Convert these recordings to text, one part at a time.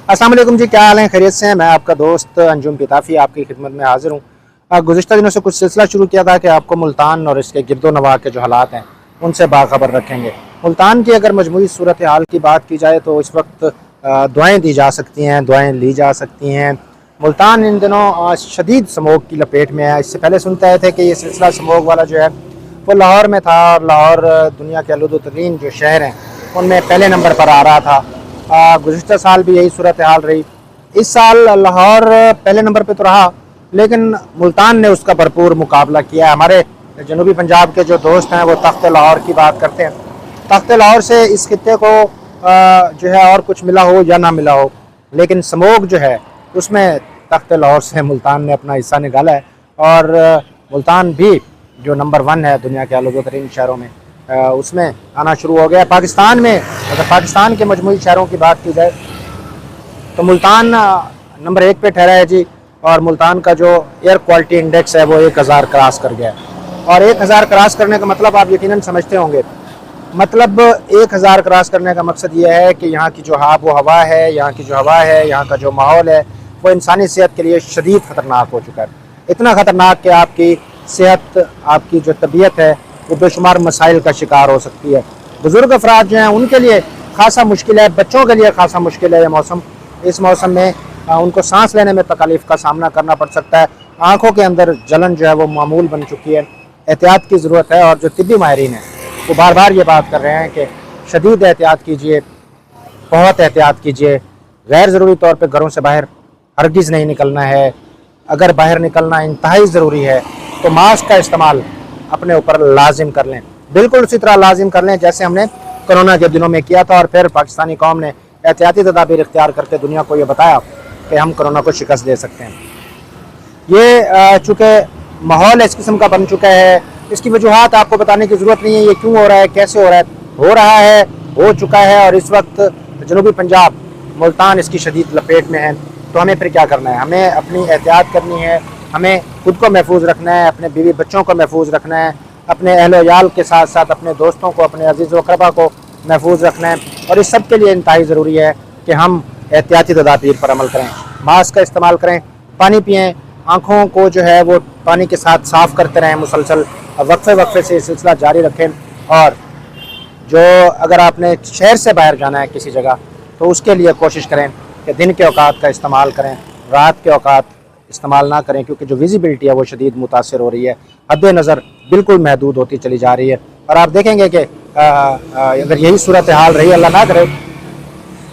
अस्सलाम वालेकुम जी, क्या हाल है? खैरियत से हैं? मैं आपका दोस्त अंजुम पिताफी आपकी खिदमत में हाजिर हूँ। गुज़िश्ता दिनों से कुछ सिलसिला शुरू किया था कि आपको मुल्तान और इसके गिरदो नवाह के जो हालात हैं उनसे बाखबर रखेंगे। मुल्तान की अगर मजमूई सूरत हाल की बात की जाए तो इस वक्त दुआएँ दी जा सकती हैं, दुआएँ ली जा सकती हैं। मुल्तान इन दिनों शदीद स्मोक की लपेट में है। इससे पहले सुनते आए थे कि ये सिलसिला स्मोक वाला जो है वो लाहौर में था और लाहौर दुनिया के आलूदतरीन जो शहर हैं उनमें पहले नंबर पर आ रहा था। गुज़िश्ता साल भी यही सूरत हाल रही। इस साल लाहौर पहले नंबर पे तो रहा, लेकिन मुल्तान ने उसका भरपूर मुकाबला किया। हमारे जनूबी पंजाब के जो दोस्त हैं वो तख्त लाहौर की बात करते हैं। तख्त लाहौर से इस खित्ते को जो है और कुछ मिला हो या ना मिला हो, लेकिन स्मोक जो है उसमें तख्त लाहौर से मुल्तान ने अपना हिस्सा निकाला है। और मुल्तान भी जो नंबर 1 है दुनिया के आलूदतरीन शहरों में उसमें आना शुरू हो गया। पाकिस्तान में अगर पाकिस्तान के मजमूई शहरों की बात की जाए तो मुल्तान नंबर 1 पे ठहरा है जी। और मुल्तान का जो एयर क्वालिटी इंडेक्स है वो 1000 क्रॉस कर गया है। और 1000 क्रॉस करने का मतलब आप यकीनन समझते होंगे। मतलब 1000 क्रॉस करने का मकसद ये है कि यहाँ की जो हवा है, यहाँ की जो हवा है, यहाँ का जो माहौल है वो इंसानी सेहत के लिए शदीद ख़तरनाक हो चुका है। इतना ख़तरनाक कि आपकी सेहत, आपकी जो तबीयत है वो बेशुमार मसाइल का शिकार हो सकती है। बुज़ुर्ग अफराद जो हैं उनके लिए खासा मुश्किल है, बच्चों के लिए खासा मुश्किल है ये मौसम। इस मौसम में उनको सांस लेने में तकलीफ़ का सामना करना पड़ सकता है। आँखों के अंदर जलन जो है वो मामूल बन चुकी है। एहतियात की ज़रूरत है और जो तिब्बी माहिरीन हैं वो बार बार ये बात कर रहे हैं कि शदीद एहतियात कीजिए, बहुत एहतियात कीजिए। गैर ज़रूरी तौर पर घरों से बाहर हरगिज़ नहीं निकलना है। अगर बाहर निकलना इंतहाई ज़रूरी है तो मास्क का इस्तेमाल अपने ऊपर लाजिम कर लें, बिल्कुल उसी तरह लाजिम कर लें जैसे हमने कोरोना के दिनों में किया था। और फिर पाकिस्तानी कौम ने एहतियाती तदाबीर इख्तियार करके दुनिया को ये बताया कि हम कोरोना को शिकस्त दे सकते हैं। ये चूँकि माहौल इस किस्म का बन चुका है, इसकी वजूहात आपको बताने की ज़रूरत नहीं है। ये क्यों हो रहा है, कैसे हो रहा है, हो चुका है। और इस वक्त जनूबी पंजाब, मुल्तान इसकी शदीद लपेट में है। तो हमें फिर क्या करना है? हमें अपनी एहतियात करनी है, हमें खुद को महफूज रखना है, अपने बीवी बच्चों को महफूज रखना है, अपने अहलो याल के साथ साथ अपने दोस्तों को, अपने अजीज़ व अक़रबा को महफूज रखना है। और इस सब के लिए इंतहाई ज़रूरी है कि हम एहतियाती तदाबीर पर अमल करें, मास्क का इस्तेमाल करें, पानी पिएँ, आँखों को जो है वो पानी के साथ साफ़ करते रहें, मुसलसल वक्फे से सिलसिला जारी रखें। और जो अगर आपने शहर से बाहर जाना है किसी जगह तो उसके लिए कोशिश करें कि दिन के औकात का इस्तेमाल करें, रात के औकात इस्तेमाल ना करें, क्योंकि जो विजिबिलिटी है वो शदीद मुतासर हो रही है। हद नज़र बिल्कुल महदूद होती चली जा रही है। और आप देखेंगे कि अगर यही सूरत हाल रही, अल्लाह ना करे,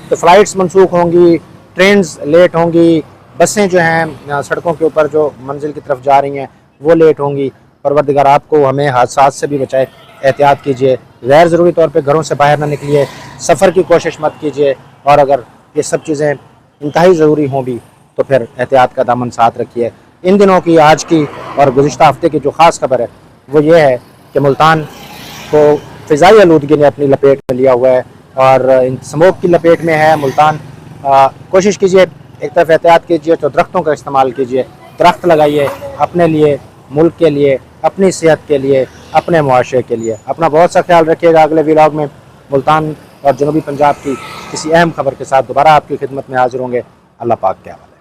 तो फ़्लाइट्स मनसूख होंगी, ट्रेन्स लेट होंगी, बसें जो हैं सड़कों के ऊपर जो मंजिल की तरफ जा रही हैं वो लेट होंगी। परवरदिगार आपको हमें हादसात से भी बचाए। एहतियात कीजिए, गैर ज़रूरी तौर पे घरों से बाहर ना निकलिए, सफ़र की कोशिश मत कीजिए। और अगर ये सब चीज़ें इंतहाई ज़रूरी हों भी तो फिर एहतियात का दामन साथ रखिए। इन दिनों की, आज की और गुज़िश्ता हफ़्ते की जो ख़ास खबर है वो ये है कि मुल्तान को फ़िज़ाई आलूदगी ने अपनी लपेट में लिया हुआ है और इन स्मोक की लपेट में है मुल्तान। कोशिश कीजिए, एक तरफ एहतियात कीजिए तो दरख्तों का इस्तेमाल कीजिए, दरख्त लगाइए अपने लिए, मुल्क के लिए, अपनी सेहत के लिए, अपने मुआशरे के लिए। अपना बहुत सा ख्याल रखिएगा। अगले व्लॉग में मुल्तान और जनूबी पंजाब की किसी अहम खबर के साथ दोबारा आपकी खिदमत में हाजिर होंगे। अल्लाह पाक के हवाले।